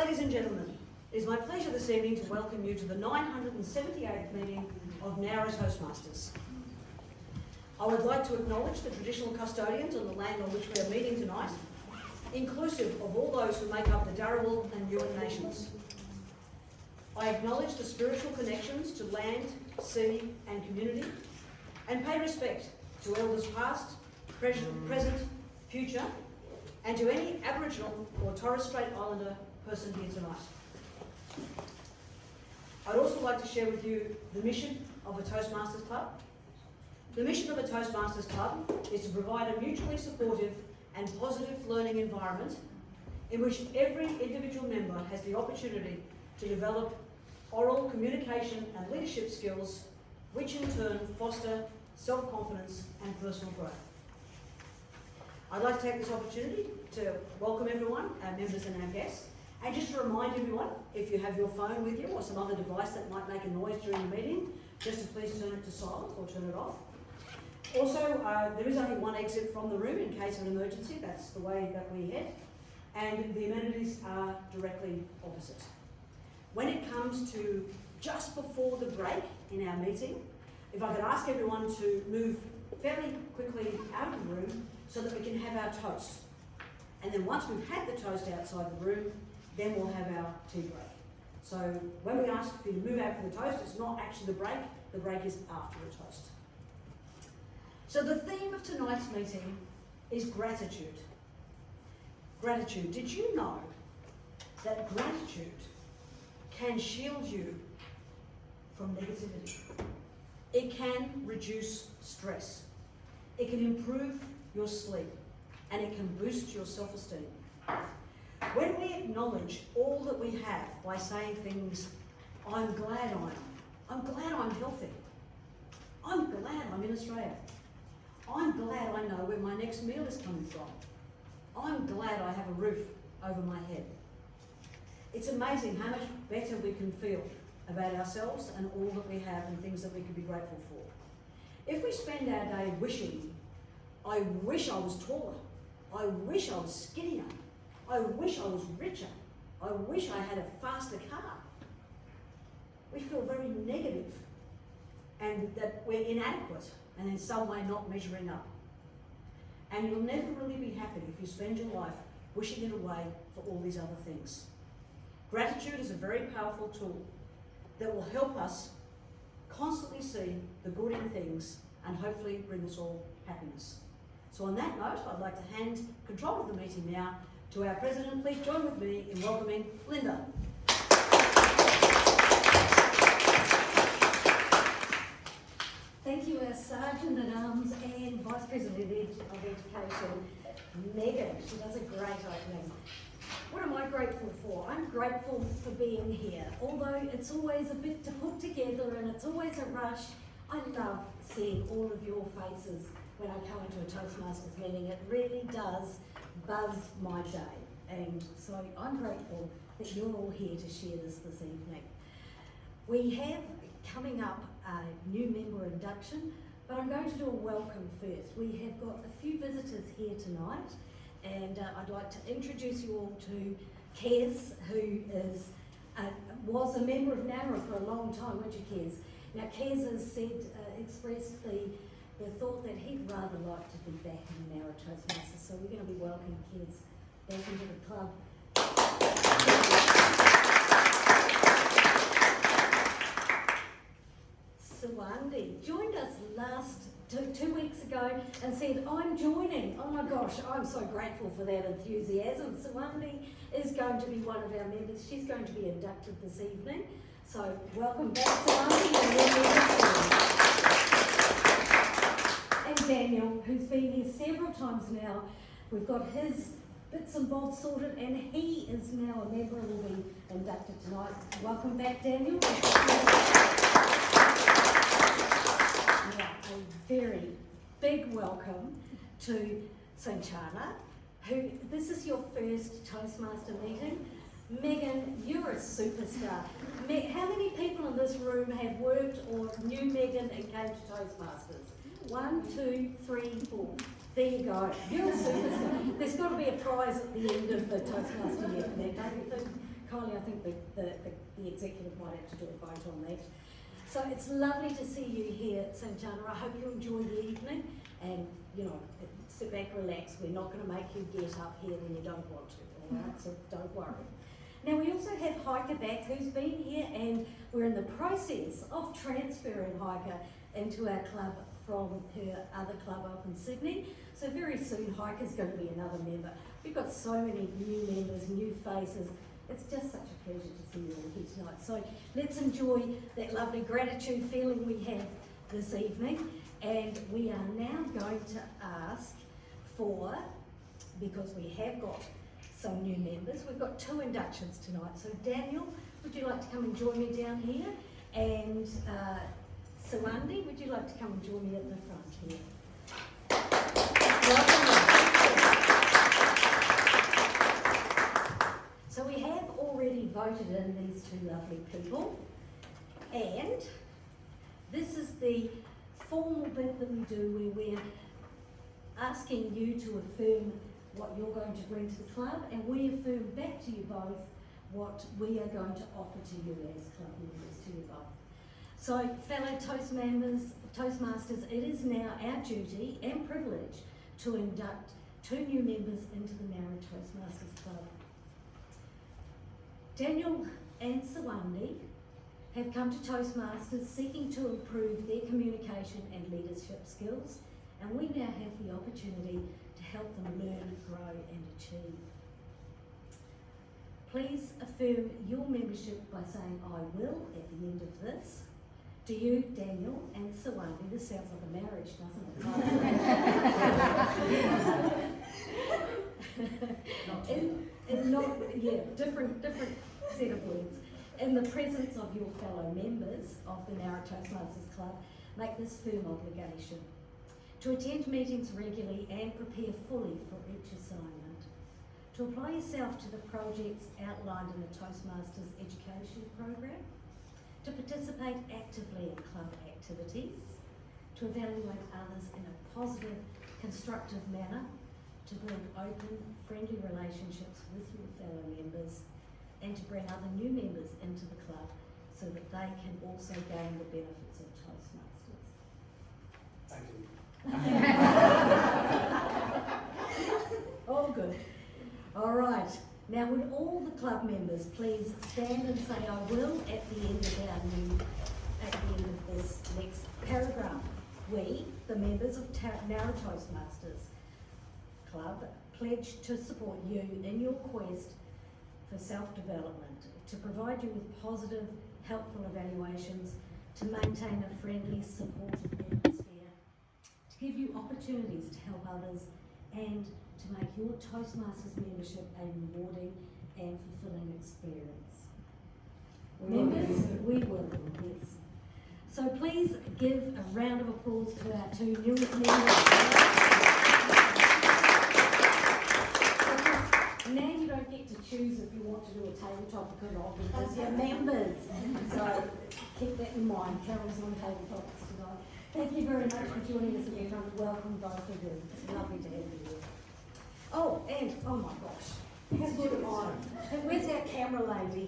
Ladies and gentlemen, it is my pleasure this evening to welcome you to the 978th meeting of Nowra Toastmasters. I would like to acknowledge the traditional custodians on the land on which we are meeting tonight, inclusive of all those who make up the Dharawal and Yuin nations. I acknowledge the spiritual connections to land, sea and community, and pay respect to elders past, present, future, and to any Aboriginal or Torres Strait Islander person here tonight. I'd also like to share with you the mission of a Toastmasters Club. The mission of a Toastmasters Club is to provide a mutually supportive and positive learning environment in which every individual member has the opportunity to develop oral communication and leadership skills, which in turn foster self-confidence and personal growth. I'd like to take this opportunity to welcome everyone, our members and our guests, and just to remind everyone, if you have your phone with you or some other device that might make a noise during the meeting, just to please turn it to silent or turn it off. Also, there is only one exit from the room in case of an emergency. That's the way that we head. And the amenities are directly opposite. When it comes to just before the break in our meeting, if I could ask everyone to move fairly quickly out of the room so that we can have our toast. And then once we've had the toast outside the room, then we'll have our tea break. So when we ask you to move out for the toast, it's not actually the break is after the toast. So the theme of tonight's meeting is gratitude. Gratitude. Did you know that gratitude can shield you from negativity? It can reduce stress. It can improve your sleep, and it can boost your self-esteem. When we acknowledge all that we have by saying things, I'm glad I'm healthy. I'm glad I'm in Australia. I'm glad I know where my next meal is coming from. I'm glad I have a roof over my head. It's amazing how much better we can feel about ourselves and all that we have and things that we can be grateful for. If we spend our day wishing, I wish I was taller, I wish I was skinnier, I wish I was richer, I wish I had a faster car, we feel very negative and that we're inadequate and in some way not measuring up. And you'll never really be happy if you spend your life wishing it away for all these other things. Gratitude is a very powerful tool that will help us constantly see the good in things and hopefully bring us all happiness. So on that note, I'd like to hand control of the meeting now to our President. Please join with me in welcoming Linda. Thank you, our Sergeant at Arms and Vice President of Education, Megan. She does a great opening. What am I grateful for? I'm grateful for being here. Although it's always a bit to put together and it's always a rush, I love seeing all of your faces when I come into a Toastmasters meeting. It really does buzz my day. And so I'm grateful that you're all here to share this evening. We have coming up a new member induction, but I'm going to do a welcome first. We have got a few visitors here tonight, and I'd like to introduce you all to Kez, who was a member of Nowra for a long time, weren't you, Kez? Now, Kez has expressed the thought that he'd rather like to be back in Nowra Toastmasters, so we're going to be welcoming Kez back into the club. Sawandi joined us two weeks ago and said, I'm joining. Oh my gosh, I'm so grateful for that enthusiasm. Sawandi is going to be one of our members. She's going to be inducted this evening. So welcome back, Sawandi. And Daniel, who's been here several times now. We've got his bits and bobs sorted, and he is now a member and will be inducted tonight. Welcome back, Daniel. A very big welcome to Sanchana, who this is your first Toastmaster meeting. Megan, you're a superstar. How many people in this room have worked or knew Megan and came to Toastmasters? 1, 2, 3, 4. There you go. You're a superstar. There's got to be a prize at the end of the Toastmaster year for that, don't you think, Kylie, I think the executive might have to do a vote on that. So it's lovely to see you here, Santana. I hope you enjoy the evening and, you know, sit back, relax. We're not going to make you get up here when you don't want to, all right? So don't worry. Now we also have Hiker back who's been here, and we're in the process of transferring Hiker into our club from her other club up in Sydney. So very soon Hiker's going to be another member. We've got so many new members, new faces. It's just such a pleasure to see you all here tonight. So let's enjoy that lovely gratitude feeling we have this evening. And we are now going to ask for, because we have got some new members, we've got 2 inductions tonight. So Daniel, would you like to come and join me down here? And Sawandi, would you like to come and join me at the front here? So we have already voted in these 2 lovely people, and this is the formal bit that we do where we're asking you to affirm what you're going to bring to the club, and we affirm back to you both what we are going to offer to you as club members, to you both. So fellow Toastmasters, it is now our duty and privilege to induct 2 new members into the Maori Toastmasters Club. Daniel and Sawandi have come to Toastmasters seeking to improve their communication and leadership skills, and we now have the opportunity to help them learn, grow and achieve. Please affirm your membership by saying "I will" at the end of this. Do you, Daniel and Sawandi? This sounds like a marriage, doesn't it? Different set of words. In the presence of your fellow members of the Maori Toastmasters Club, make this firm obligation to attend meetings regularly and prepare fully for each assignment, to apply yourself to the projects outlined in the Toastmasters education program, to participate actively in club activities, to evaluate others in a positive, constructive manner, to build open, friendly relationships with your fellow members, and to bring other new members into the club so that they can also gain the benefits of Toastmasters. Thank you. All good. All right. Now, would all the club members please stand and say "I will" at the end of this next paragraph? We, the members of Maori Toastmasters Club, pledge to support you in your quest for self-development, to provide you with positive, helpful evaluations, to maintain a friendly, supportive atmosphere, to give you opportunities to help others, and to make your Toastmasters membership a rewarding and fulfilling experience. Members, we will, yes. So please give a round of applause to our 2 newest members. Now you don't get to choose if you want to do a tabletop or not, because you're members. So keep that in mind. Carol's on tabletops tonight. Thank you very much for joining us at the front. Welcome both of you. It's lovely to have you here. Oh, and, oh my gosh, how good am I? Where's our camera lady?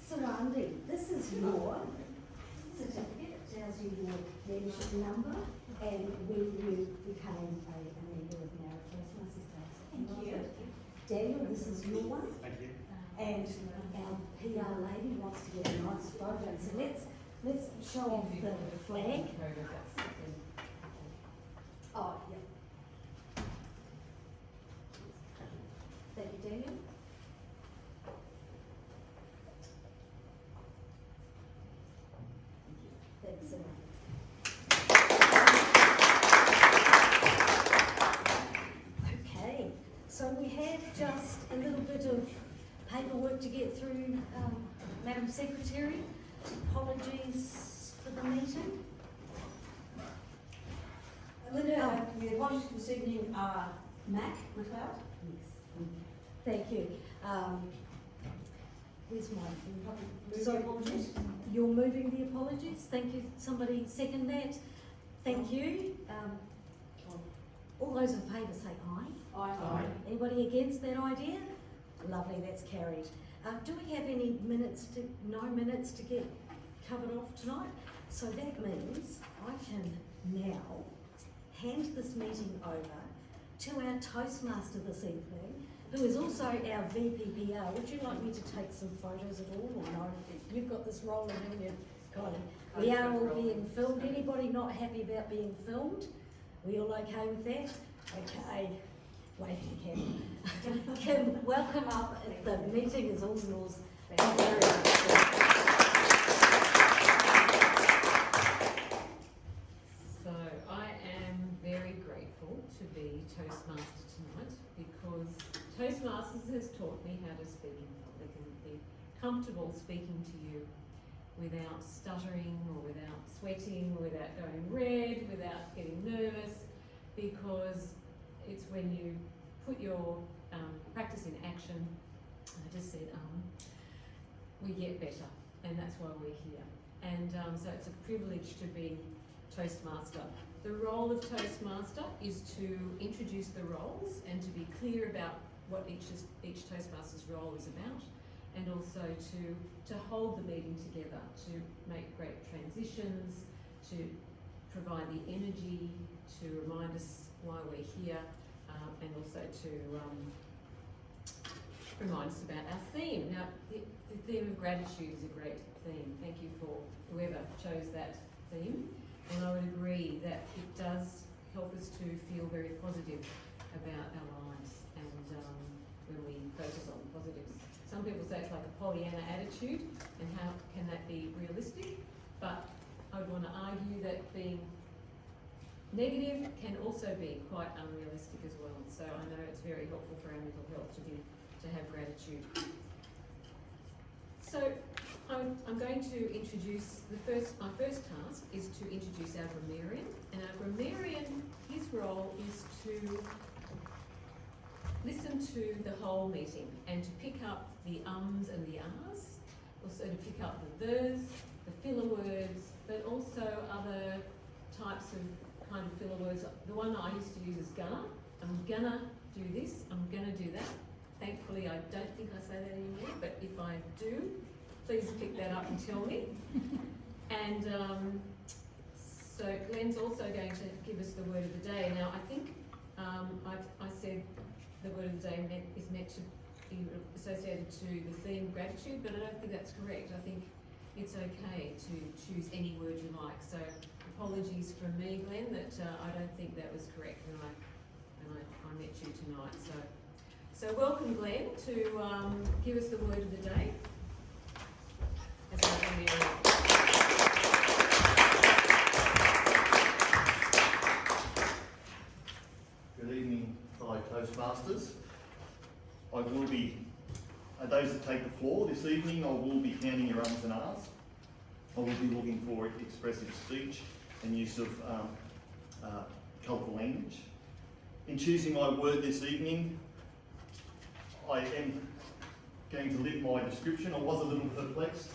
Sawandi, this is your certificate. It tells you your membership number and when you became a member of Maori Toastmasters Club. Thank you. Daniel, this is your one. Thank you. And our PR lady wants to get a nice photo. So let's show off the flag. Oh, yeah. Thank you, Daniel. Thanks so much. Okay, so we have just a little bit of paperwork to get through, Madam Secretary. Apologies for the meeting. Linda, the apologies for this evening are Mac McLeod. Yes. Thank you. Where's mine? Move the apologies. You're moving the apologies. Thank you. Somebody second that. Thank you. All those in favour say aye. Aye. Anybody against that idea? Lovely, that's carried. Do we have any no minutes to get covered off tonight? So that means I can now hand this meeting over to our Toastmaster this evening, who is also our VPPR. Would you like me to take some photos at all, or no? You've got this rolling in you, Kylie. We are all being filmed. Anybody not happy about being filmed? We all okay with that? Okay. Wave to Kim. Kim, welcome up. The meeting is all yours. Thank you very much. So I am very grateful to be Toastmaster tonight, because Toastmasters has taught me how to speak in public and be comfortable speaking to you without stuttering or without sweating or without going red, without getting nervous, because it's when you put your practice in action, I just said, we get better, and that's why we're here. And so it's a privilege to be Toastmaster. The role of Toastmaster is to introduce the roles and to be clear about what each Toastmaster's role is about, and also to hold the meeting together, to make great transitions, to provide the energy, to remind us why we're here, and also to remind us about our theme. Now, the theme of gratitude is a great theme. Thank you for whoever chose that theme. And I would agree that it does help us to feel very positive about our lives, and when we focus on the positives. Some people say it's like a Pollyanna attitude, and how can that be realistic? But I would want to argue that being negative can also be quite unrealistic as well. So I know it's very helpful for our mental health to have gratitude. So I'm going to introduce my first task is to introduce our grammarian. And our grammarian, his role is to listen to the whole meeting and to pick up the ums and the ahs, also to pick up the thes, the filler words, but also other types of kind of filler words. The one that I used to use is gonna. I'm gonna do this, I'm gonna do that. Thankfully, I don't think I say that anymore, but if I do, please pick that up and tell me. And so Glenn's also going to give us the word of the day. Now, I think I said the word of the day is meant to be associated to the theme gratitude, but I don't think that's correct. I think it's okay to choose any word you like. So apologies from me, Glenn, that I don't think that was correct when I met you tonight. So welcome, Glenn, to give us the word of the day. Good evening, fellow Toastmasters. I will be, those that take the floor this evening, I will be counting your ums and ahs. I will be looking for expressive speech and use of colourful language. In choosing my word this evening, I am going to live my description. I was a little perplexed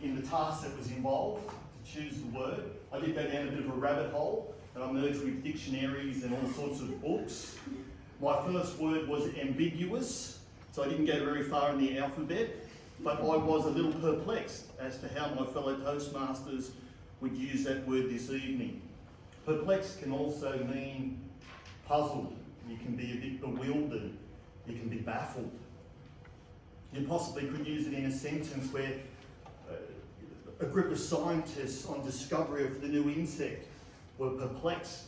in the task that was involved to choose the word. I did go down a bit of a rabbit hole, and I merged with dictionaries and all sorts of books. My first word was ambiguous, so I didn't go very far in the alphabet, but I was a little perplexed as to how my fellow Toastmasters would use that word this evening. Perplexed can also mean puzzled. You can be a bit bewildered. You can be baffled. You possibly could use it in a sentence where a group of scientists on discovery of the new insect were perplexed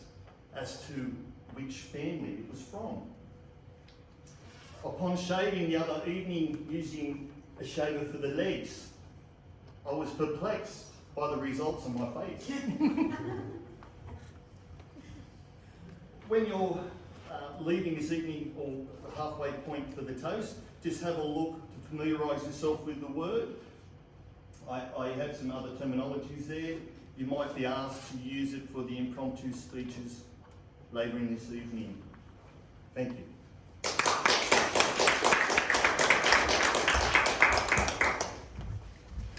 as to which family it was from. Upon shaving the other evening using a shaver for the legs, I was perplexed by the results on my face. When you're leaving this evening, or the halfway point for the toast, just have a look to familiarise yourself with the word. I have some other terminologies there. You might be asked to use it for the impromptu speeches later in this evening. Thank you.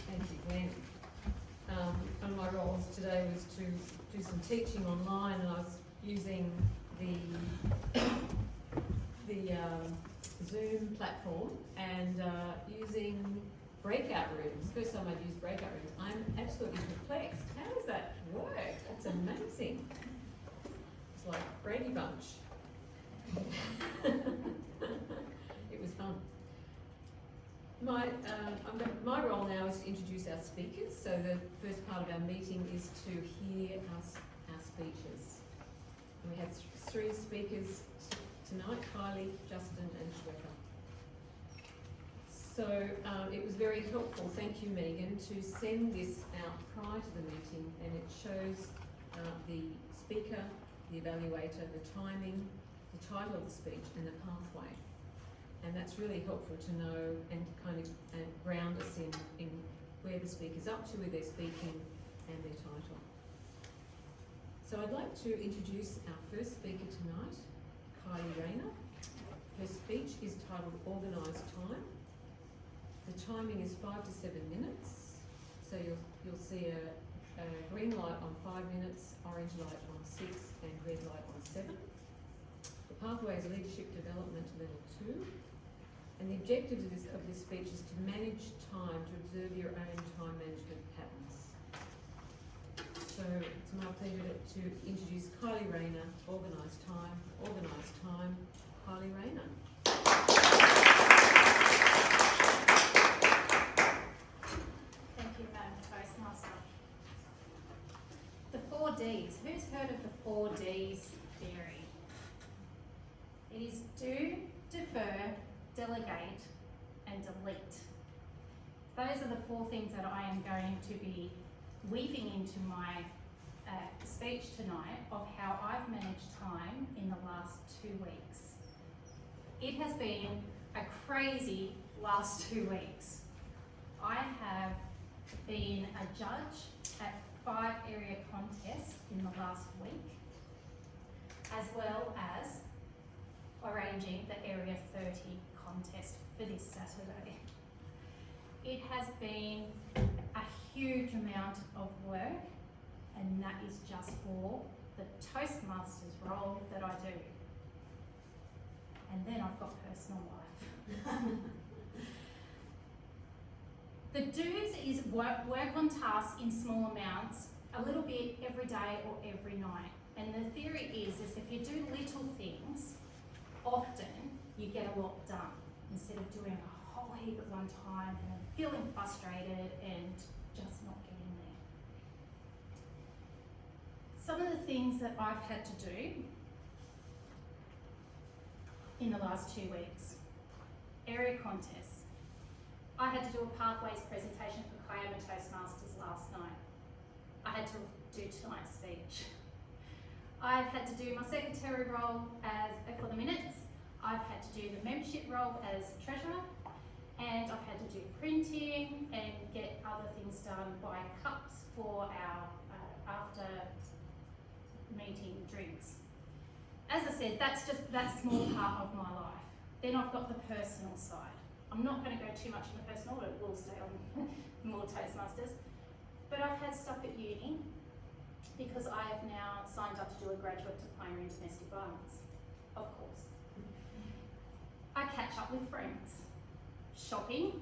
Thank you, Glenn. One of my roles today was to do some teaching online, and I was using the Zoom platform and using breakout rooms. First time I've used breakout rooms. I'm absolutely perplexed. How does that work? It's amazing. It's like Brady Bunch. It was fun. My role now is to introduce our speakers. So the first part of our meeting is to hear our speeches. And we have three speakers tonight, Kylie, Justin and Shwetha. So it was very helpful, thank you Megan, to send this out prior to the meeting, and it shows the speaker, the evaluator, the timing, the title of the speech and the pathway. And that's really helpful to know and kind of ground us in where the speaker's up to, where they're speaking and their title. So I'd like to introduce our first speaker tonight, Kylie Rayner. Her speech is titled Organised Time. The timing is 5 to 7 minutes. So you'll see a green light on 5 minutes, orange light on 6 and red light on 7. The pathway is Leadership Development Level 2. And the objective of this speech is to manage time, to observe your own time management patterns. So it's my pleasure to introduce Kylie Rayner, Organised Time, Kylie Rayner. Thank you, Madam Toastmaster. The 4 Ds. Who's heard of the 4 Ds theory? It is do, defer, delegate and delete. Those are the 4 things that I am going to be weaving into my speech tonight of how I've managed time in the last 2 weeks. It has been a crazy last 2 weeks. I have been a judge at 5 area contests in the last week, as well as arranging the Area 30 contest for this Saturday. It has been a huge amount of work, and that is just for the Toastmasters role that I do. And then I've got personal life. The do's is work on tasks in small amounts, a little bit every day or every night. And the theory is if you do little things, often you get a lot done instead of doing a whole heap at one time and feeling frustrated and just not getting there. Some of the things that I've had to do in the last 2 weeks. Area contests. I had to do a pathways presentation for Kiama Toastmasters last night. I had to do tonight's speech. I've had to do my secretary role for the minutes. I've had to do the membership role as treasurer, and I've had to do printing and get other things done, buy cups for our after meeting drinks. As I said, that's just that small part of my life. Then I've got the personal side. I'm not going to go too much in the personal, but we'll stay on more Toastmasters. But I've had stuff at uni because I have now signed up to do a graduate diploma in domestic violence, of course. I catch up with friends. Shopping,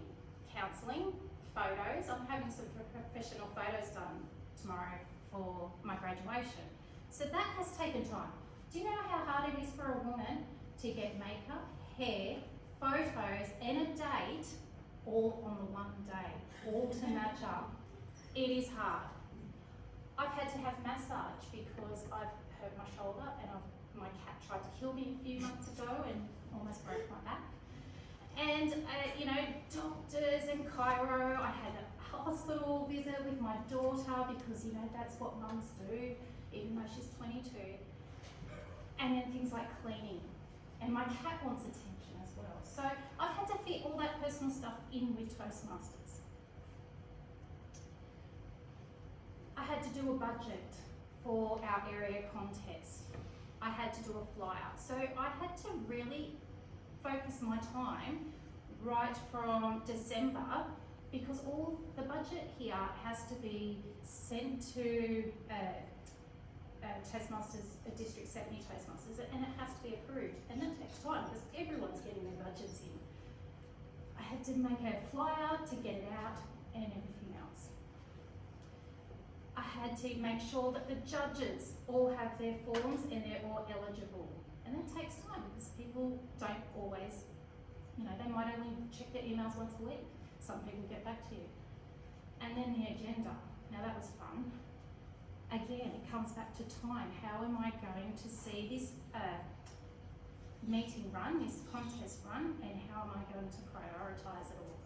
counselling, photos. I'm having some professional photos done tomorrow for my graduation. So that has taken time. Do you know how hard it is for a woman to get makeup, hair, photos and a date all on the one day, all to match up? It is hard. I've had to have massage because I've hurt my shoulder and my cat tried to kill me a few months ago and almost broke my back. And doctors and chiro. I had a hospital visit with my daughter because that's what mums do, even though she's 22. And then things like cleaning. And my cat wants attention as well. So I've had to fit all that personal stuff in with Toastmasters. I had to do a budget for our area contest. I had to do a flyer. So I had to really focus my time right from December because all the budget here has to be sent to Toastmasters, a District 70 Toastmasters, and it has to be approved, and that takes time because everyone's getting their budgets in. I had to make a flyer to get it out and everything else. I had to make sure that the judges all have their forms and they're all eligible, and that takes time because people don't always, they might only check their emails once a week. Some people get back to you. And then the agenda. Now that was fun. Again, it comes back to time. How am I going to see this meeting run, this contest run, and how am I going to prioritise it all?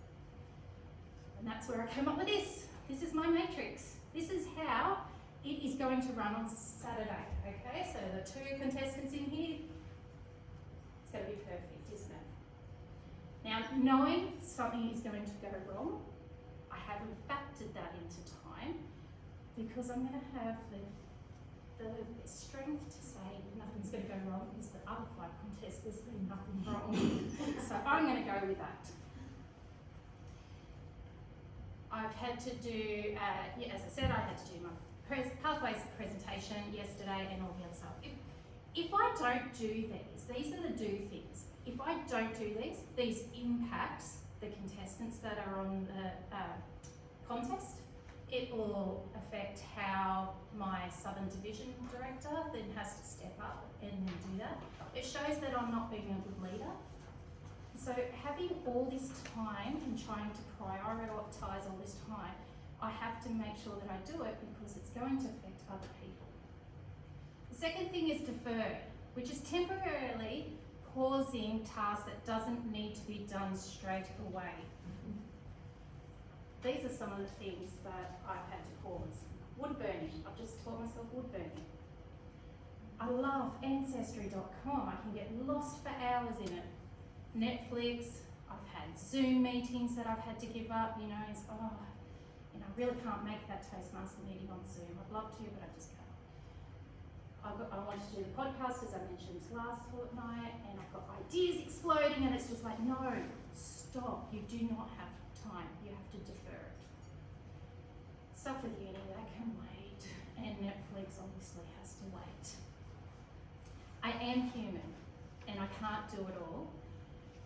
And that's where I came up with this. This is my matrix. This is how it is going to run on Saturday. Okay, so the 2 contestants in here, it's going to be perfect, isn't it? Now, knowing something is going to go wrong, I haven't factored that into time because I'm going to have the strength to say nothing's going to go wrong because the other 5 contests there's been nothing wrong. So I'm going to go with that. I've had to do, as I said, I had to do my pathways presentation yesterday and all the other stuff. If I don't do these are the do things. If I don't do these impacts the contestants that are on the contest. It will affect how my Southern Division Director then has to step up and then do that. It shows that I'm not being a good leader. So having all this time and trying to prioritise all this time, I have to make sure that I do it because it's going to affect other people. The second thing is defer, which is temporarily pausing tasks that doesn't need to be done straight away. These are some of the things that I've had to pause. Wood burning, I've just taught myself wood burning. I love Ancestry.com, I can get lost for hours in it. Netflix, I've had Zoom meetings that I've had to give up, I really can't make that Toastmaster meeting on Zoom. I'd love to, but I just can't. I wanted to do the podcast, as I mentioned last fortnight, and I've got ideas exploding, and it's just like, no, stop, you do not have time, you have to defer it. Stuff with uni, that can wait, and Netflix obviously has to wait. I am human, and I can't do it all,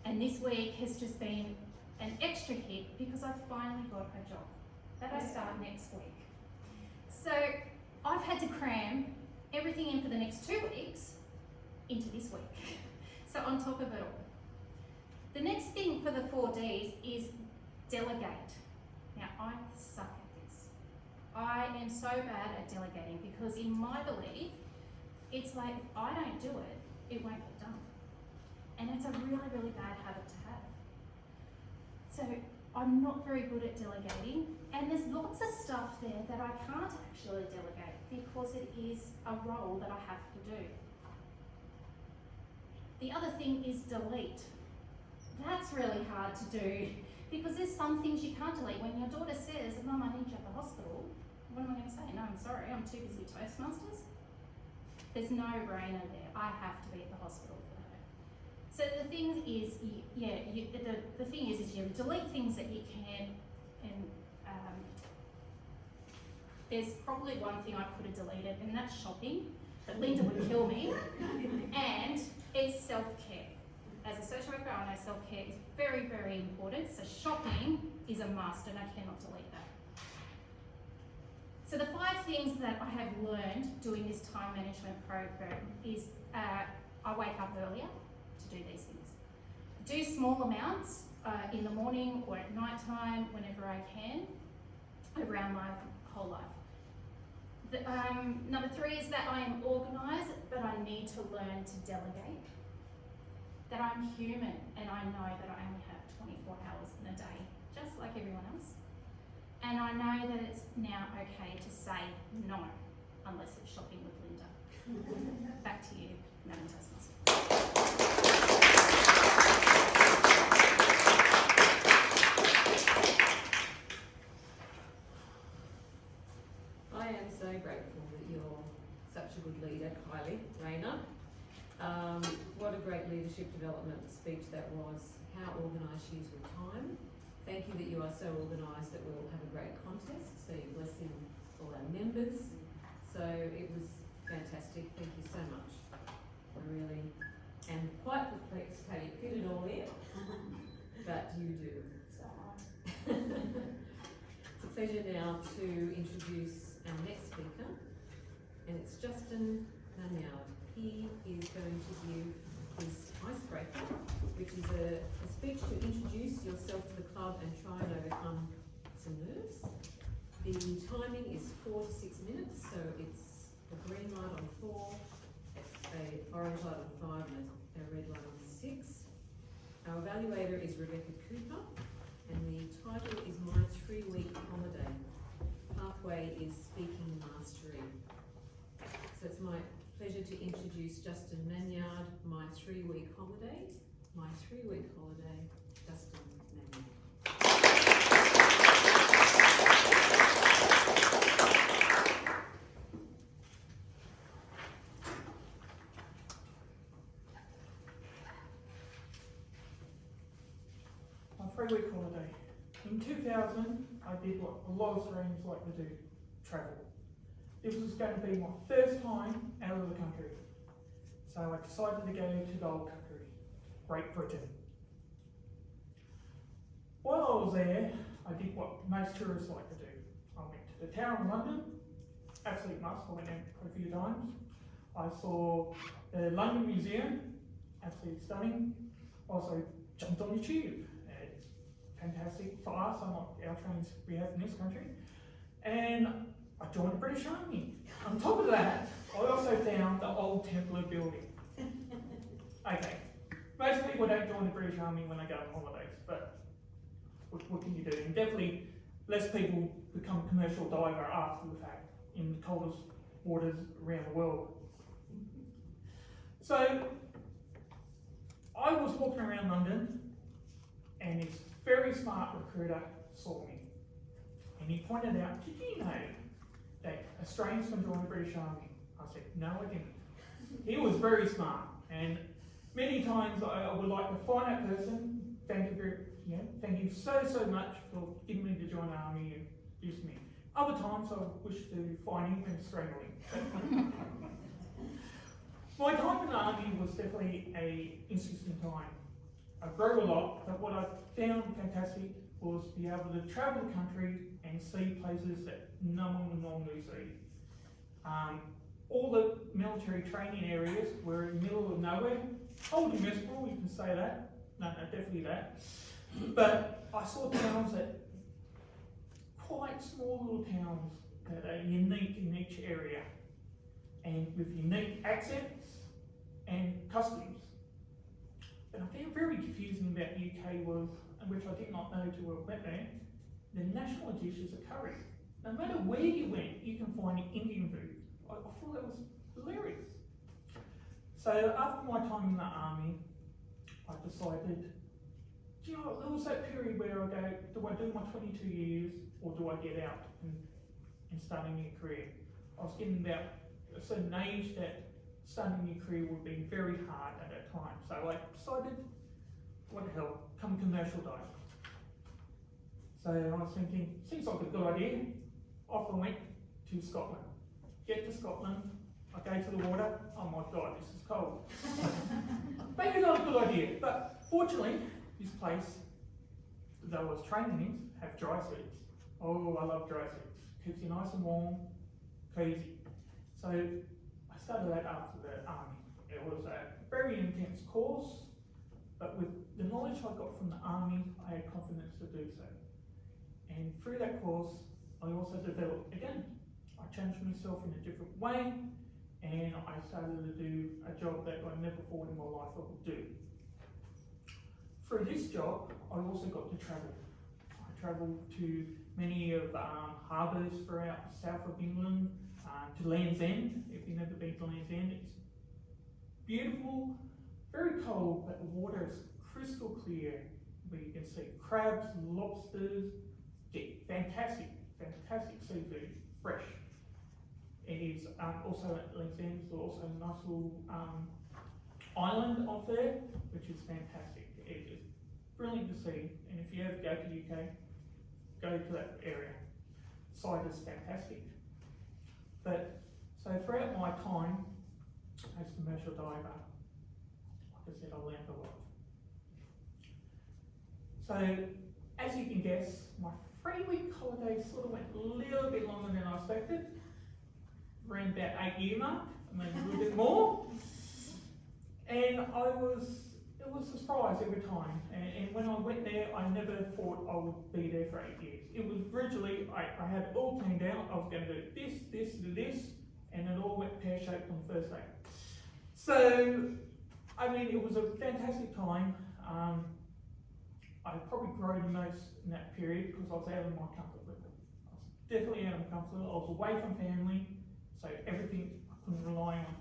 and this week has just been an extra hit because I've finally got a job that I start next week. So I've had to cram everything in for the next 2 weeks into this week. So on top of it all. The next thing for the 4 Ds is delegate. Now I suck at this. I am so bad at delegating because in my belief, it's like if I don't do it, it won't get done. And it's a really, really bad habit to have. So I'm not very good at delegating, and there's lots of stuff there that I can't actually delegate because it is a role that I have to do. The other thing is delete. That's really hard to do because there's some things you can't delete. When your daughter says, Mum, I need you at the hospital, what am I going to say? No, I'm sorry, I'm too busy Toastmasters. There's no brainer there. I have to be at the hospital for that. So the thing is, the thing is you delete things that you can, and there's probably one thing I could have deleted, and that's shopping. But Linda would kill me. And it's self-care. As a social worker, I know self-care is very, very important. So shopping is a must, and I cannot delete that. So the 5 things that I have learned doing this time management program is I wake up earlier to do these things. Do small amounts in the morning or at night time, whenever I can, around my whole life. Number 3 is that I am organised, but I need to learn to delegate. That I'm human, and I know that I only have 24 hours in a day, just like everyone else. And I know that it's now okay to say no, unless it's shopping with Linda. Back to you, Madam Toastmaster. I am so grateful that you're such a good leader, Kylie, Raina. What a great leadership development speech that was. How organised she is with time. Thank you that you are so organised that we'll have a great contest. So you're blessing all our members. So it was fantastic. Thank you so much. I really am quite perplexed how you fit it all in, but you do. It's a pleasure now to introduce our next speaker, and it's Justin Nanyard. He is going to give his icebreaker, which is a speech to introduce yourself to the club and try and overcome some nerves. The timing is 4 to 6 minutes, so it's a green light on 4, an orange light on 5, and a red light on 6. Our evaluator is Rebecca Cooper, and the title is My 3-Week Holiday. Pathway is Speaking Mastery. So it's my pleasure to introduce Justin Nanyard, My 3-Week Holiday. My 3-Week Holiday, Justin Nanyard. My 3-week holiday. In 2000, I did what a lot of Australians like to do, travel. This was going to be my first time out of the country. So I decided to go to the old country, Great Britain. While I was there, I did what most tourists like to do. I went to the Tower of London, absolute must, I went there quite a few times. I saw the London Museum, absolutely stunning. Also jumped on the tube. Fantastic for us, unlike our trains we have in this country. And I joined the British Army. On top of that, I also found the old Templar building. Okay, most people don't join the British Army when they go on holidays, but what can you do? And definitely less people become a commercial diver after the fact in the coldest waters around the world. So I was walking around London, and this very smart recruiter saw me, and he pointed out, did you know that Australians can join the British Army? I said, no, I didn't. He was very smart, and many times I would like to find that person, thank you so much for giving me to join the army and use me. Other times I wish to find him and strangle him. My time in the army was definitely an interesting time. I grew a lot, but what I found fantastic was to be able to travel the country and see places that no one would normally see. All the military training areas were in the middle of nowhere. Old municipal, you can say that. No, definitely that. But I saw towns that, quite small little towns that are unique in each area and with unique accents and customs. But I found very confusing about the UK was, and which I did not know till I went there, the national dishes are curry. No matter where you went, you can find Indian food. I thought that was hilarious. So after my time in the army, I decided, there was that period where I go, do I do my 22 years or do I get out and start a new career? I was getting about a certain age that starting a new career would be very hard at that time. So I decided, what the hell, come commercial diver. So I was thinking, seems like a good idea. Off I went to Scotland. Get to Scotland, I go to the water, oh my God, this is cold. Maybe not a good idea, but fortunately, this place that I was training in have dry suits. Oh, I love dry suits. Keeps you nice and warm, cozy. So I started that after the army. It was a very intense course, but with the knowledge I got from the army, I had confidence to do so. And through that course, I also developed, again, I changed myself in a different way, and I started to do a job that I never thought in my life I would do. Through this job, I also got to travel. I travelled to many of harbours throughout the south of England, to Land's End. If you've never been to Land's End, it's beautiful, very cold, but the water is crystal clear, where you can see crabs, lobsters, fantastic seafood, fresh. It is also at Land's End, there's also a nice little island off there, which is fantastic. It is brilliant to see, and if you ever go to the UK, go to that area. Site is fantastic. But So throughout my time as a commercial diver, like I said, I learned a lot. So, as you can guess, my 3-week holiday sort of went a little bit longer than I expected. Around about 8-year mark, maybe a little bit more. And it was a surprise every time. And when I went there, I never thought I would be there for 8 years. It was originally, I had it all planned out. I was going to do this, and it all went pear-shaped on the first day. So, I mean, it was a fantastic time. I probably grew the most in that period because I was out of my comfort level. I was definitely out of my comfort level. I was away from family, so everything I couldn't rely on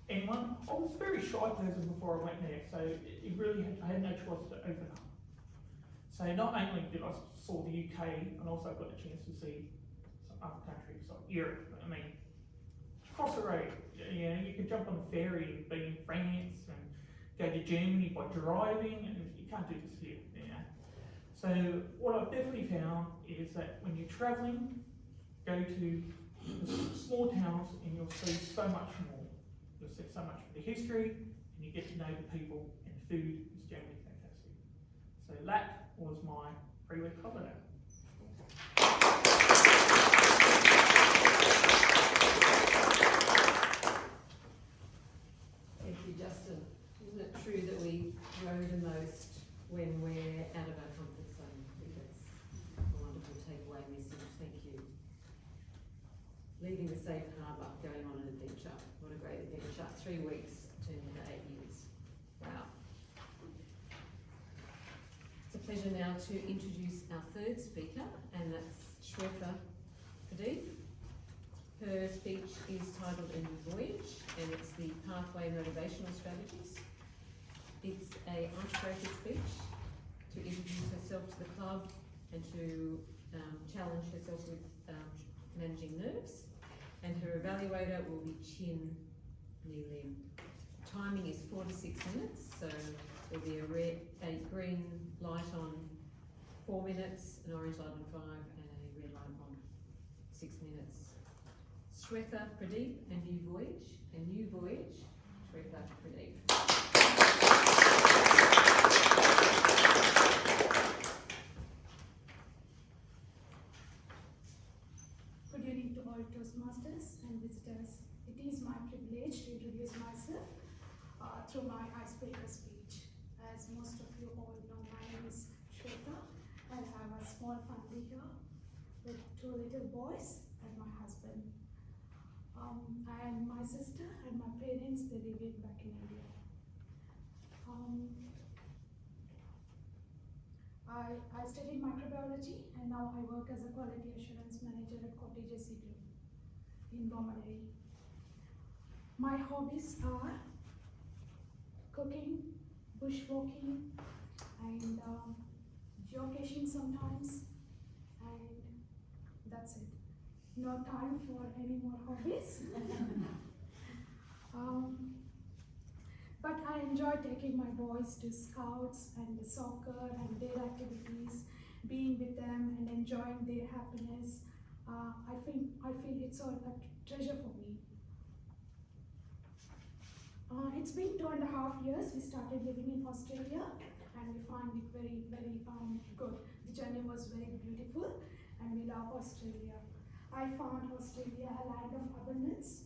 anyone. I was a very shy person before I went there, so I had no choice to open up. So not only did I saw the UK, and also got a chance to see some other countries like Europe. I mean, across the road, you know, you could jump on the ferry and be in France and go to Germany by driving, and you can't do this here, you know. So what I've definitely found is that when you're travelling, go to the small towns and you'll see so much more. You'll see so much of the history, and you get to know the people, and food is generally fantastic. So that was my 3-week holiday. Thank you, Justin. Isn't it true that we grow the most when we're out of our comfort zone? I think that's a wonderful takeaway message. Thank you. Leaving the safe harbour, going on an adventure. What a great adventure. 3 weeks turned into 8 years. Wow. It's a pleasure now to introduce our third speaker, and that's Shwetha. Her speech is titled A New Voyage, and it's the Pathway Motivational Strategies. It's a icebreaker speech to introduce herself to the club and to challenge herself with managing nerves. And her evaluator will be Chin Ni Lim. Timing is 4 to 6 minutes, so there'll be a green light on 4 minutes, an orange light on 5, and a red light on 6 minutes. Shwetha Pradeep, A New Voyage. A New Voyage, Shwetha Pradeep. Good evening to all Toastmasters and visitors. It is my privilege to introduce myself through my icebreaker speech. As most of you all know, my name is Shwetha, and I have a small family here with 2 little boys and my husband. And my sister and my parents, they live back in India. I studied microbiology, and now I work as a quality assurance manager at Cottages Group in Bombay. My hobbies are cooking, bushwalking, and geocaching sometimes, and that's it. No time for any more hobbies. But I enjoy taking my boys to scouts and the soccer and their activities, being with them and enjoying their happiness. I feel it's all a treasure for me. It's been 2.5 years. We started living in Australia, and we find it very, very good. The journey was very beautiful, and we love Australia. I found Australia a land of abundance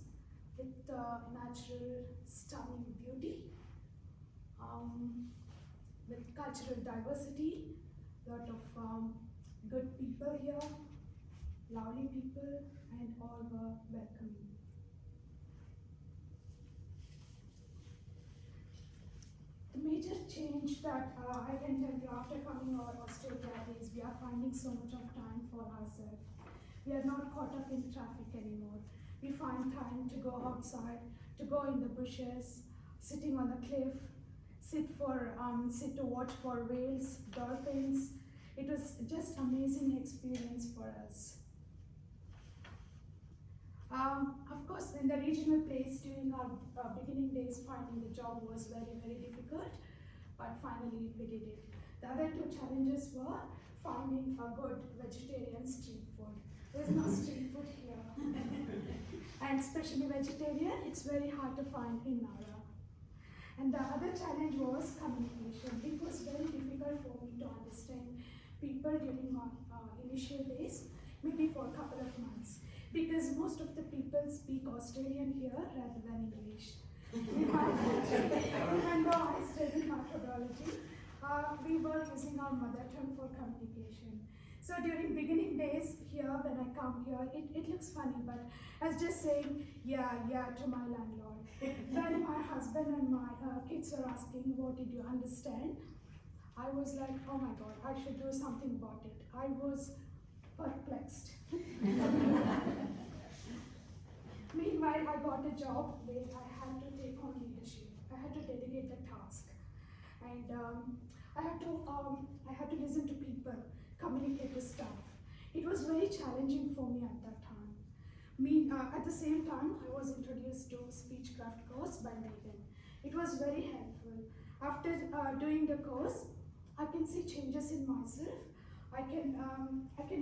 with natural, stunning beauty, with cultural diversity, lot of good people here, lovely people, and all were welcoming. The major change that I can tell you after coming over Australia is we are finding so much of time for ourselves. We are not caught up in traffic anymore. We find time to go outside, to go in the bushes, sitting on the cliff, sit to watch for whales, dolphins. It was just amazing experience for us. Of course, in the regional place, during our beginning days, finding the job was very, very difficult, but finally we did it. The other 2 challenges were finding a good vegetarian street food. There's no street food here. And especially vegetarian, it's very hard to find in Nara. And the other challenge was communication. It was very difficult for me to understand people during my initial days, maybe for a couple of months, because most of the people speak Australian here rather than English. Even though I studied methodology, we were using our mother tongue for communication. So during beginning days here, when I come here, it looks funny, but I was just saying, yeah, to my landlord. When my husband and my kids were asking, what did you understand? I was like, oh my God, I should do something about it. I was perplexed. Meanwhile, I got a job where I had to take on leadership. I had to delegate the task. And I had to listen to people, communicate with staff. It was very challenging for me at that time. At the same time, I was introduced to Speechcraft course by Megan. It was very helpful. After doing the course, I can see changes in myself. I can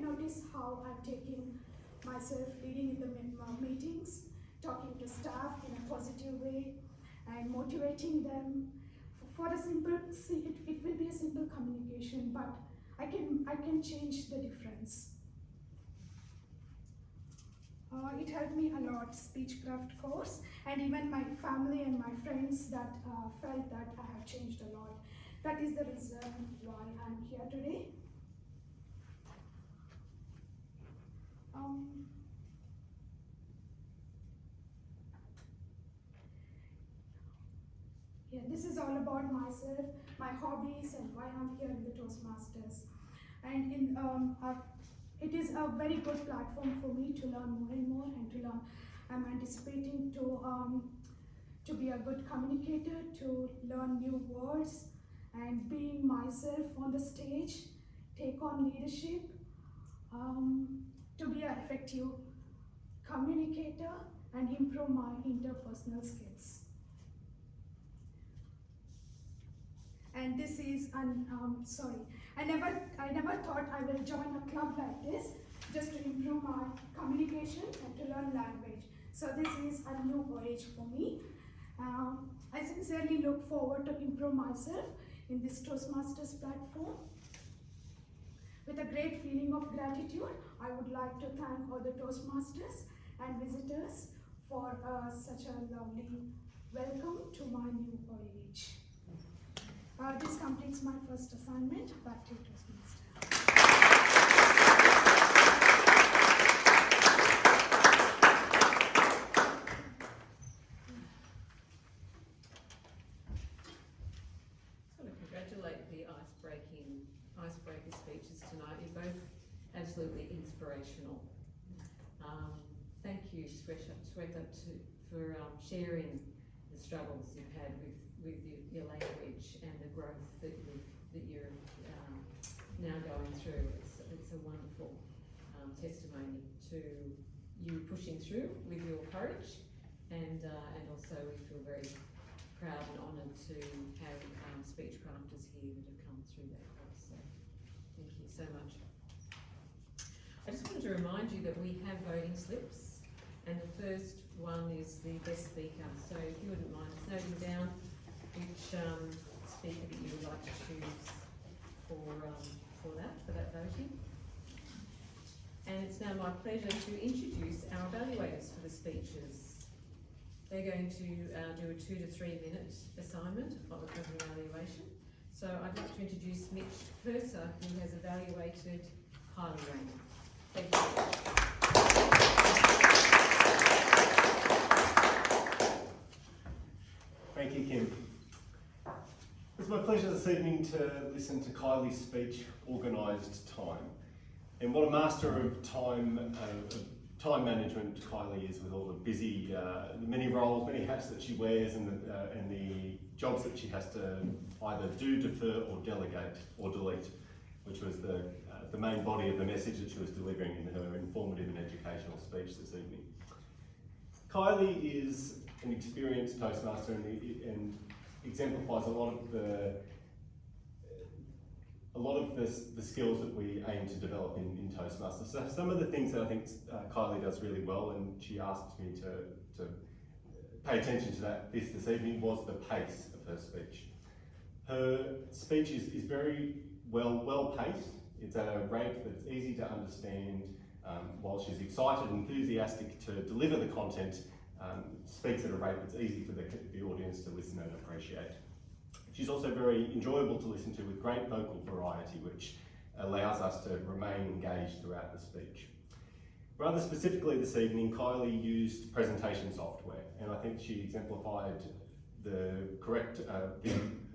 notice how I'm taking myself, leading in the meetings, talking to staff in a positive way, and motivating them. For a simple, it will be a simple communication, but I can change the difference. It helped me a lot, Speechcraft course, and even my family and my friends that felt that I have changed a lot. That is the reason why I'm here today. Yeah, this is all about myself, my hobbies, and why I'm here in the Toastmasters. And it is a very good platform for me to learn more and more and to learn. I'm anticipating to be a good communicator, to learn new words, and being myself on the stage, take on leadership, to be an effective communicator and improve my interpersonal skills. And this is, I never thought I will join a club like this just to improve my communication and to learn language. So this is a new voyage for me. I sincerely look forward to improve myself in this Toastmasters platform. With a great feeling of gratitude, I would like to thank all the Toastmasters and visitors for such a lovely welcome to my new voyage. This completes my first assignment. Back to Toastmaster. Congratulate the icebreaker speeches tonight. You're both absolutely inspirational. Thank you, Shwetha, for sharing the struggles you've had with your language and the growth that you're now going through. It's a wonderful testimony to you pushing through with your courage, and also we feel very proud and honoured to have speech crafters here that have come through that course. So thank you so much. I just wanted to remind you that we have voting slips, and the first one is the best speaker. So if you wouldn't mind noting down which speaker that you would like to choose for that voting. And it's now my pleasure to introduce our evaluators for the speeches. They're going to do a 2 to 3 minute assignment of an evaluation. So I'd like to introduce Mitch Purser, who has evaluated Kylie Raymond. Thank you. Thank you, Kim. It's my pleasure this evening to listen to Kylie's speech, Organised Time. And what a master of time management Kylie is, with all the busy, the many roles, many hats that she wears, and the jobs that she has to either do, defer, or delegate, or delete, which was the main body of the message that she was delivering in her informative and educational speech this evening. Kylie is an experienced Toastmaster and exemplifies a lot of a lot of the skills that we aim to develop in Toastmasters. So some of the things that I think Kylie does really well, and she asked me to pay attention to that this evening, was the pace of her speech. Her speech is very well paced. It's at a rate that's easy to understand, while she's excited and enthusiastic to deliver the content, speaks at a rate that's easy for the audience to listen and appreciate. She's also very enjoyable to listen to, with great vocal variety, which allows us to remain engaged throughout the speech. Rather specifically this evening, Kylie used presentation software, and I think she exemplified the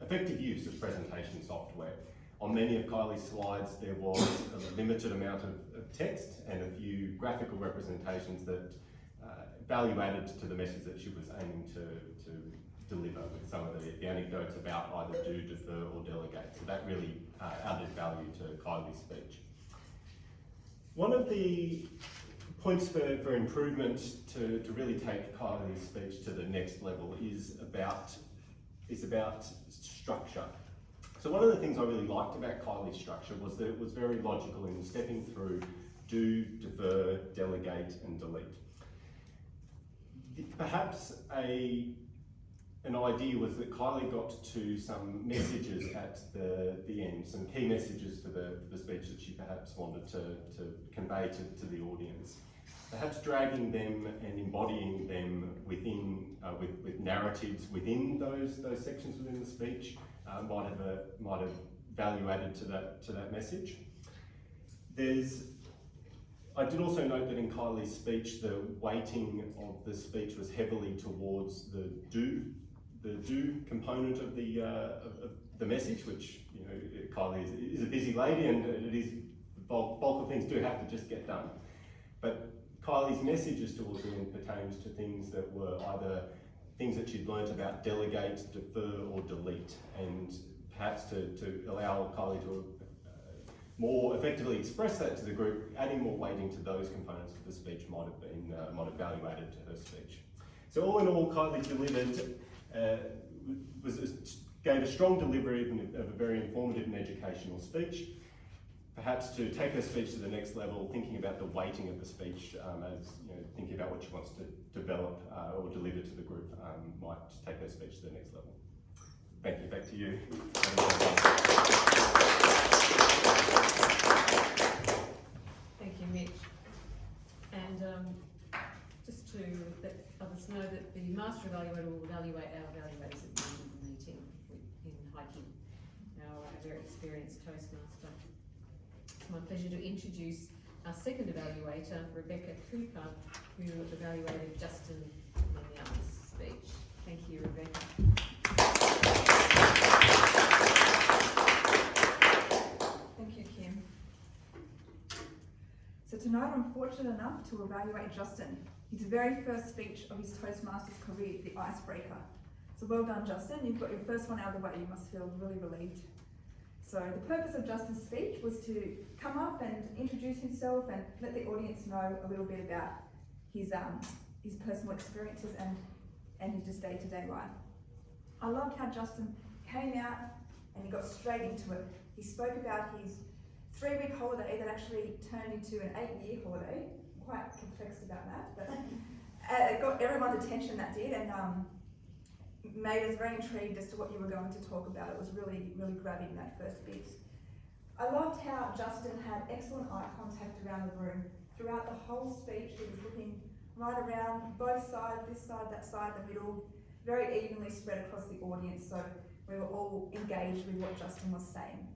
effective use of presentation software. On many of Kylie's slides, there was a limited amount of text and a few graphical representations that value added to the message that she was aiming to deliver, with some of the anecdotes about either do, defer or delegate. So that really added value to Kylie's speech. One of the points for improvement to really take Kylie's speech to the next level is about structure. So one of the things I really liked about Kylie's structure was that it was very logical in stepping through do, defer, delegate and delete. Perhaps an idea was that Kylie got to some messages at the end, some key messages for the speech that she perhaps wanted to convey to the audience. Perhaps dragging them and embodying them within with narratives within those sections within the speech might have value added to that message. I did also note that in Kylie's speech, the weighting of the speech was heavily towards the do component of the message, which, you know, Kylie is a busy lady, and it is the bulk of things do have to just get done. But Kylie's messages towards the end pertains to things that were either things that she'd learnt about delegate, defer or delete, and perhaps to allow Kylie to more effectively express that to the group, adding more weighting to those components of the speech might have value added to her speech. So all in all, Kylie delivered, gave a strong delivery of a very informative and educational speech. Perhaps to take her speech to the next level, thinking about the weighting of the speech, as you know, thinking about what she wants to develop or deliver to the group, might take her speech to the next level. Thank you. Back to you. Thank you, Mitch. And just to let others know that the Master Evaluator will evaluate our evaluators at the end of the meeting in hiking, our very experienced Toastmaster. It's my pleasure to introduce our second evaluator, Rebecca Cooper, who evaluated Justin in the others speech. Thank you, Rebecca. Thank you, Kim. So tonight I'm fortunate enough to evaluate Justin. His very first speech of his Toastmasters career, the icebreaker. So well done, Justin. You've got your first one out of the way. You must feel really relieved. So the purpose of Justin's speech was to come up and introduce himself and let the audience know a little bit about his personal experiences and his just day-to-day life. I loved how Justin came out and he got straight into it. He spoke about his 3-week holiday that actually turned into an 8-year holiday. I'm quite perplexed about that, but it got everyone's attention, that did, and made us very intrigued as to what you were going to talk about. It was really, really grabbing, that first bit. I loved how Justin had excellent eye contact around the room. Throughout the whole speech, he was looking right around both sides, this side, that side, the middle, very evenly spread across the audience, so we were all engaged with what Justin was saying.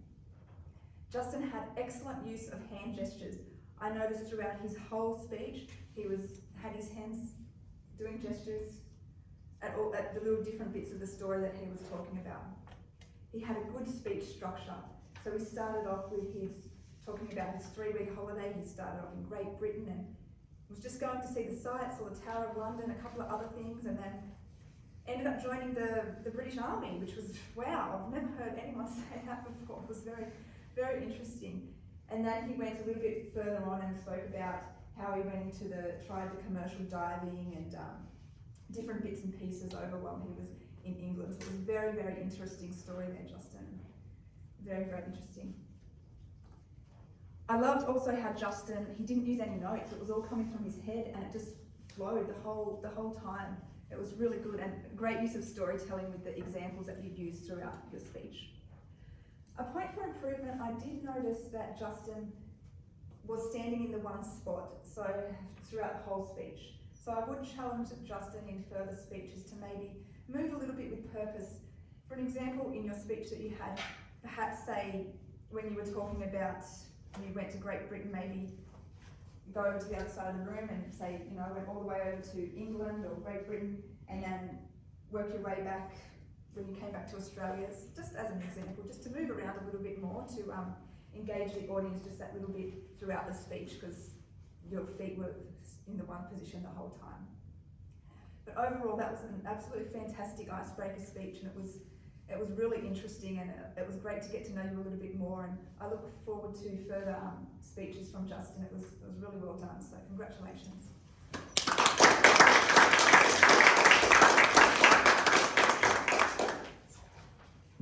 Justin had excellent use of hand gestures. I noticed throughout his whole speech, he had his hands doing gestures at the little different bits of the story that he was talking about. He had a good speech structure. So we started off with talking about his 3-week holiday. He started off in Great Britain and was just going to see the sights, or the Tower of London, a couple of other things, and then ended up joining the British Army, which was, wow, I've never heard anyone say that before. It was very, very interesting. And then he went a little bit further on and spoke about how he went into tried the commercial diving and different bits and pieces over while he was in England. So it was a very, very interesting story there, Justin. Very, very interesting. I loved also how Justin, he didn't use any notes, it was all coming from his head and it just flowed the whole time. It was really good and great use of storytelling with the examples that you used throughout your speech. A point for improvement, I did notice that Justin was standing in the one spot so throughout the whole speech. So I would challenge Justin in further speeches to maybe move a little bit with purpose. For an example, in your speech that you had, perhaps say when you were talking about when you went to Great Britain, maybe go over to the other side of the room and say, you know, I went all the way over to England or Great Britain, and then work your way back when you came back to Australia, just as an example, just to move around a little bit more to engage the audience just that little bit throughout the speech, because your feet were in the one position the whole time. But overall, that was an absolutely fantastic icebreaker speech, and it was really interesting, and it was great to get to know you a little bit more, and I look forward to further speeches from Justin. It was really well done, so congratulations.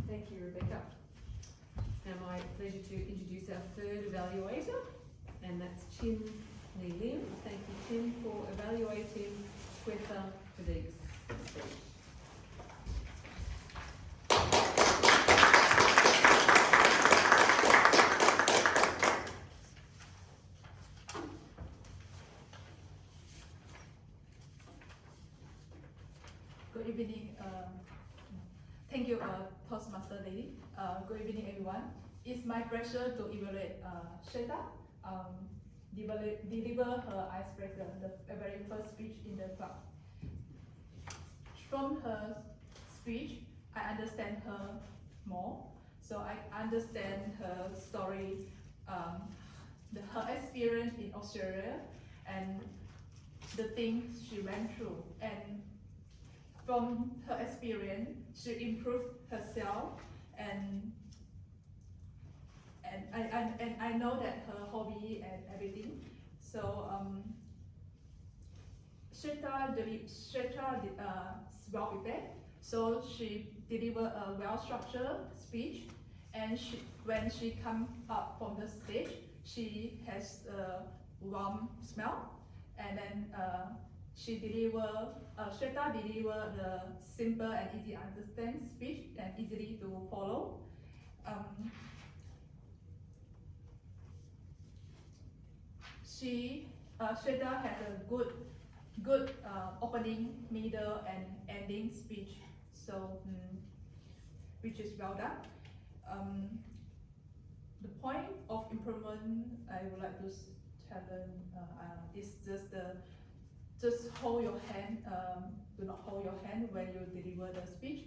Thank you, Rebecca. Now my pleasure to introduce our third evaluator, and that's Chin Lee Lim. Thank you, Chin, for evaluating Shwetha for this speech. Good evening. Thank you, Toastmaster lady. Good evening, everyone. It's my pleasure to evaluate Shwetha, deliver her icebreaker, the very first speech in the club. From her speech, I understand her more. So I understand her story, her experience in Australia, and the things she went through. And from her experience, she improved herself, and I know that her hobby and everything. So Shwetha well prepared. So she delivered a well-structured speech, and when she comes up from the stage, she has a warm smell, and then Shwetha delivered the simple and easy to understand speech and easily to follow. Shwetha had a good opening, middle, and ending speech, so which is well done. The point of improvement I would like to challenge is just hold your hand. Do not hold your hand when you deliver the speech.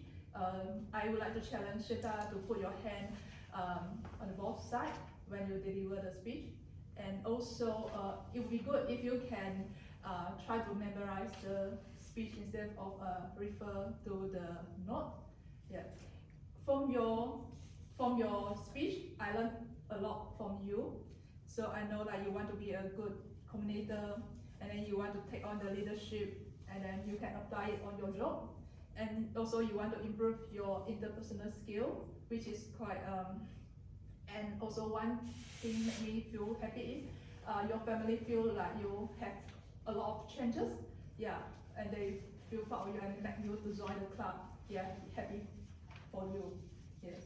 I would like to challenge Shwetha to put your hand on both sides when you deliver the speech. And also, it would be good if you can try to memorize the speech instead of refer to the note. Yeah. From your speech, I learned a lot from you. So I know that you want to be a good communicator, and then you want to take on the leadership, and then you can apply it on your job. And also you want to improve your interpersonal skill, which is quite and also one thing that made me feel happy is your family feel like you have a lot of changes, yeah, and they feel proud of you and make you to join the club, yeah, happy for you, yes.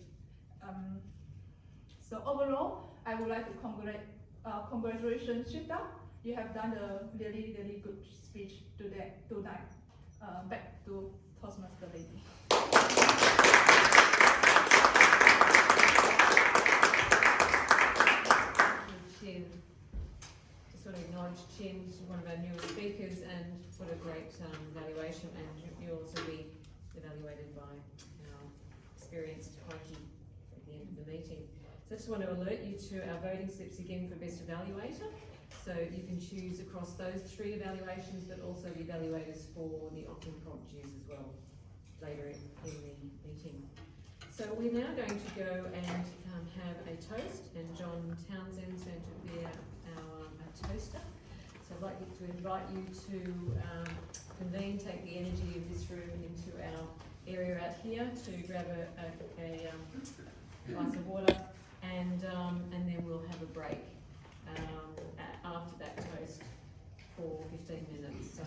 So overall, I would like to congratulations Shwetha. You have done a really, really good speech tonight. Back to Toastmaster lady. Chin, to sort of acknowledge Chin, she's one of our newer speakers, and what a great evaluation, and you'll also be evaluated by our experienced Kylie at the end of the meeting. So I just want to alert you to our voting slips again for Best Evaluator. So you can choose across those 3 evaluations, but also the evaluators for the option prompt use as well later in the meeting. So we're now going to go and have a toast, and John Townsend's going to be our toaster. So I'd like to invite you to convene, take the energy of this room into our area out here to grab a glass of water, and then we'll have a break. for 15 minutes, so